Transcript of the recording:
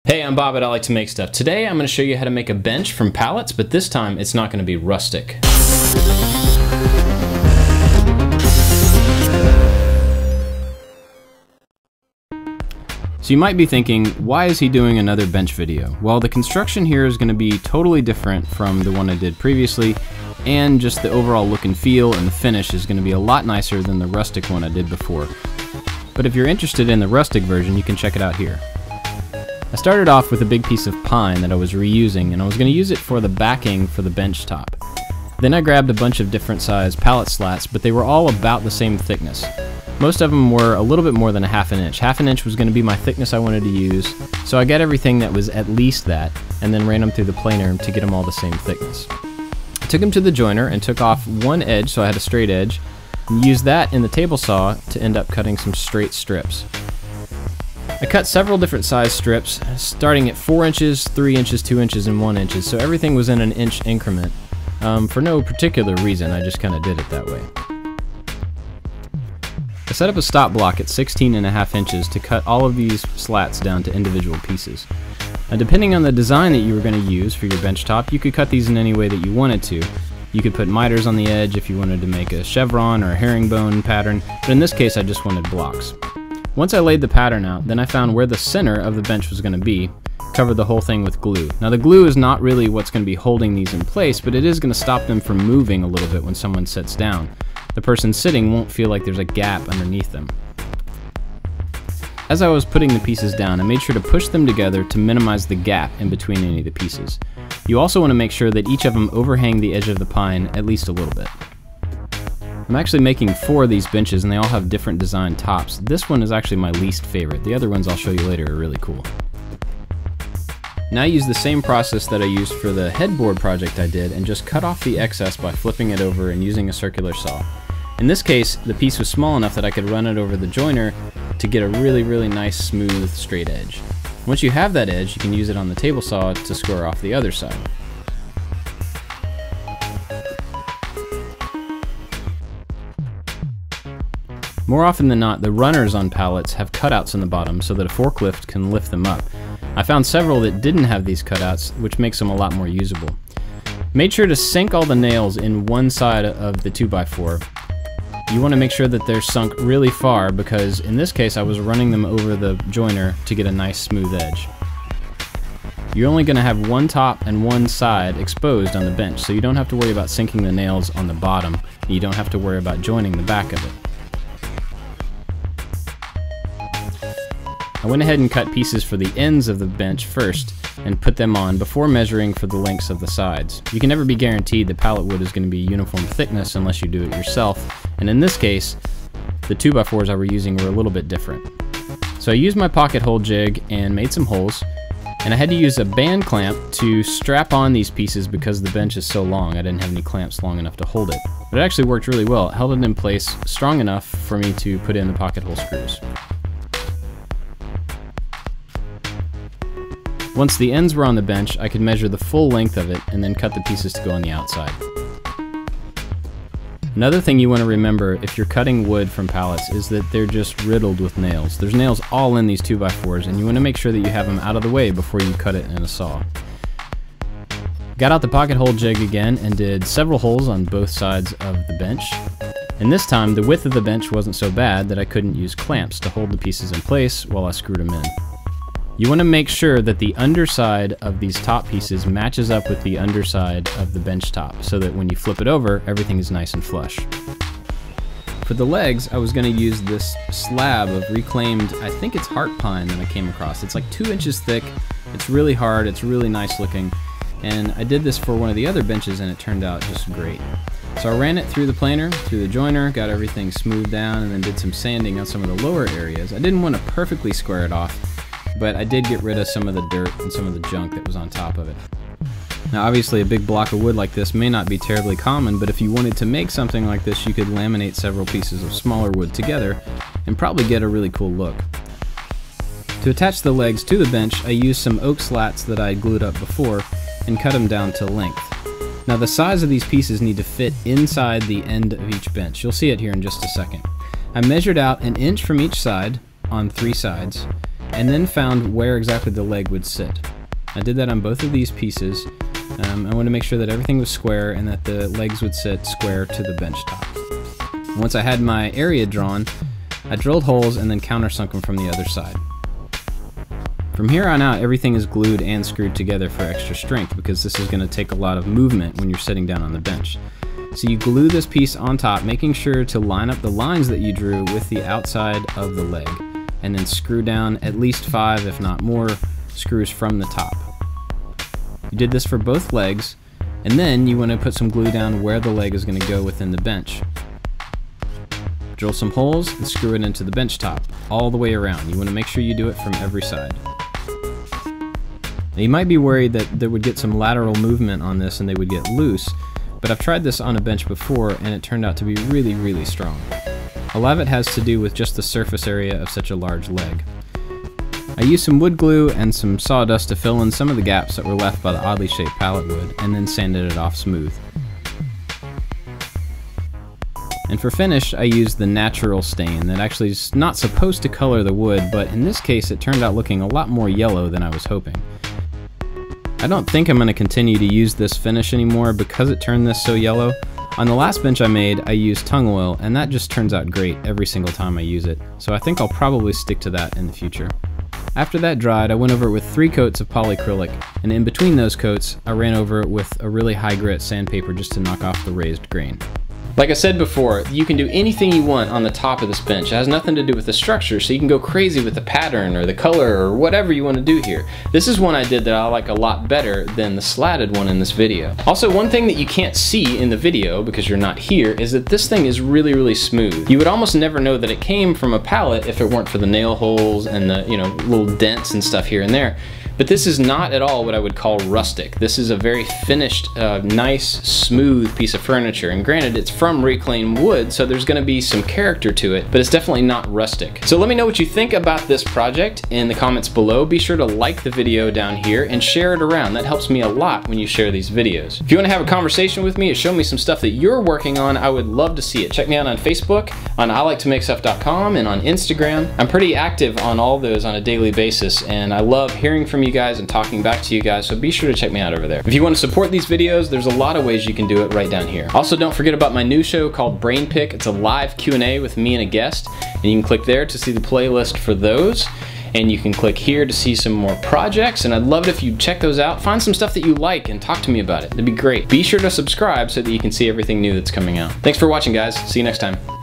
Hey, I'm Bob at ILikeToMakeStuff. Today I'm going to show you how to make a bench from pallets, but this time it's not going to be rustic. So you might be thinking, why is he doing another bench video? Well, the construction here is going to be totally different from the one I did previously, and just the overall look and feel and the finish is going to be a lot nicer than the rustic one I did before. But if you're interested in the rustic version, you can check it out here. I started off with a big piece of pine that I was reusing, and I was going to use it for the backing for the bench top. Then I grabbed a bunch of different size pallet slats, but they were all about the same thickness. Most of them were a little bit more than a half an inch. Half an inch was going to be my thickness I wanted to use, so I got everything that was at least that, and then ran them through the planer to get them all the same thickness. I took them to the joiner and took off one edge so I had a straight edge, and used that in the table saw to end up cutting some straight strips. I cut several different size strips, starting at 4 inches, 3 inches, 2 inches, and 1 inch, so everything was in an inch increment. For no particular reason, I just kind of did it that way. I set up a stop block at 16.5 inches to cut all of these slats down to individual pieces. Now, depending on the design that you were going to use for your bench top, you could cut these in any way that you wanted to. You could put miters on the edge if you wanted to make a chevron or a herringbone pattern, but in this case I just wanted blocks. Once I laid the pattern out, then I found where the center of the bench was going to be, covered the whole thing with glue. Now the glue is not really what's going to be holding these in place, but it is going to stop them from moving a little bit when someone sits down. The person sitting won't feel like there's a gap underneath them. As I was putting the pieces down, I made sure to push them together to minimize the gap in between any of the pieces. You also want to make sure that each of them overhang the edge of the pine at least a little bit. I'm actually making 4 of these benches and they all have different design tops. This one is actually my least favorite. The other ones I'll show you later are really cool. Now I use the same process that I used for the headboard project I did and just cut off the excess by flipping it over and using a circular saw. In this case, the piece was small enough that I could run it over the joiner to get a really nice smooth straight edge. Once you have that edge, you can use it on the table saw to square off the other side. More often than not, the runners on pallets have cutouts in the bottom so that a forklift can lift them up. I found several that didn't have these cutouts, which makes them a lot more usable. Made sure to sink all the nails in one side of the 2x4. You want to make sure that they're sunk really far because in this case I was running them over the joiner to get a nice smooth edge. You're only going to have one top and one side exposed on the bench, so you don't have to worry about sinking the nails on the bottom, and you don't have to worry about joining the back of it. I went ahead and cut pieces for the ends of the bench first and put them on before measuring for the lengths of the sides. You can never be guaranteed that pallet wood is going to be uniform thickness unless you do it yourself, and in this case the 2x4s I were using were a little bit different. So I used my pocket hole jig and made some holes, and I had to use a band clamp to strap on these pieces because the bench is so long. I didn't have any clamps long enough to hold it, but it actually worked really well. It held it in place strong enough for me to put in the pocket hole screws. Once the ends were on the bench, I could measure the full length of it and then cut the pieces to go on the outside. Another thing you want to remember if you're cutting wood from pallets is that they're just riddled with nails. There's nails all in these 2x4s, and you want to make sure that you have them out of the way before you cut it in a saw. Got out the pocket hole jig again and did several holes on both sides of the bench. And this time the width of the bench wasn't so bad that I couldn't use clamps to hold the pieces in place while I screwed them in. You want to make sure that the underside of these top pieces matches up with the underside of the bench top so that when you flip it over, everything is nice and flush. For the legs, I was going to use this slab of reclaimed, I think it's heart pine that I came across. It's like 2 inches thick, it's really hard, it's really nice looking, and I did this for one of the other benches and it turned out just great. So I ran it through the planer, through the joiner, got everything smoothed down, and then did some sanding on some of the lower areas. I didn't want to perfectly square it off, but I did get rid of some of the dirt and some of the junk that was on top of it. Now obviously a big block of wood like this may not be terribly common, but if you wanted to make something like this you could laminate several pieces of smaller wood together and probably get a really cool look. To attach the legs to the bench, I used some oak slats that I had glued up before and cut them down to length. Now the size of these pieces need to fit inside the end of each bench. You'll see it here in just a second. I measured out 1 inch from each side on 3 sides and then found where exactly the leg would sit. I did that on both of these pieces. I wanted to make sure that everything was square and that the legs would sit square to the bench top. Once I had my area drawn, I drilled holes and then countersunk them from the other side. From here on out, everything is glued and screwed together for extra strength because this is going to take a lot of movement when you're sitting down on the bench. So you glue this piece on top, making sure to line up the lines that you drew with the outside of the leg, and then screw down at least 5, if not more, screws from the top. You did this for both legs, and then you want to put some glue down where the leg is going to go within the bench. Drill some holes and screw it into the bench top, all the way around. You want to make sure you do it from every side. Now you might be worried that there would get some lateral movement on this and they would get loose, but I've tried this on a bench before and it turned out to be really, really strong. A lot of it has to do with just the surface area of such a large leg. I used some wood glue and some sawdust to fill in some of the gaps that were left by the oddly shaped pallet wood, and then sanded it off smooth. And for finish, I used the natural stain that actually is not supposed to color the wood, but in this case it turned out looking a lot more yellow than I was hoping. I don't think I'm going to continue to use this finish anymore because it turned this so yellow. On the last bench I made, I used tung oil, and that just turns out great every single time I use it, so I think I'll probably stick to that in the future. After that dried, I went over it with 3 coats of polyacrylic, and in between those coats, I ran over it with a really high grit sandpaper just to knock off the raised grain. Like I said before, you can do anything you want on the top of this bench. It has nothing to do with the structure, so you can go crazy with the pattern or the color or whatever you want to do here. This is one I did that I like a lot better than the slatted one in this video. Also, one thing that you can't see in the video because you're not here is that this thing is really, really smooth. You would almost never know that it came from a pallet if it weren't for the nail holes and the, little dents and stuff here and there. But this is not at all what I would call rustic. This is a very finished, nice, smooth piece of furniture. And granted, it's from reclaimed wood, so there's gonna be some character to it, but it's definitely not rustic. So let me know what you think about this project in the comments below. Be sure to like the video down here and share it around. That helps me a lot when you share these videos. If you wanna have a conversation with me or show me some stuff that you're working on, I would love to see it. Check me out on Facebook, on ILikeToMakeStuff.com, and on Instagram. I'm pretty active on all those on a daily basis, and I love hearing from you guys and talking back to you guys, so be sure to check me out over there. If you want to support these videos, there's a lot of ways you can do it right down here. Also, don't forget about my new show called Brain Pick. It's a live Q&A with me and a guest, and you can click there to see the playlist for those, and you can click here to see some more projects, and I'd love it if you check those out. Find some stuff that you like and talk to me about it. That'd be great. Be sure to subscribe so that you can see everything new that's coming out. Thanks for watching, guys. See you next time.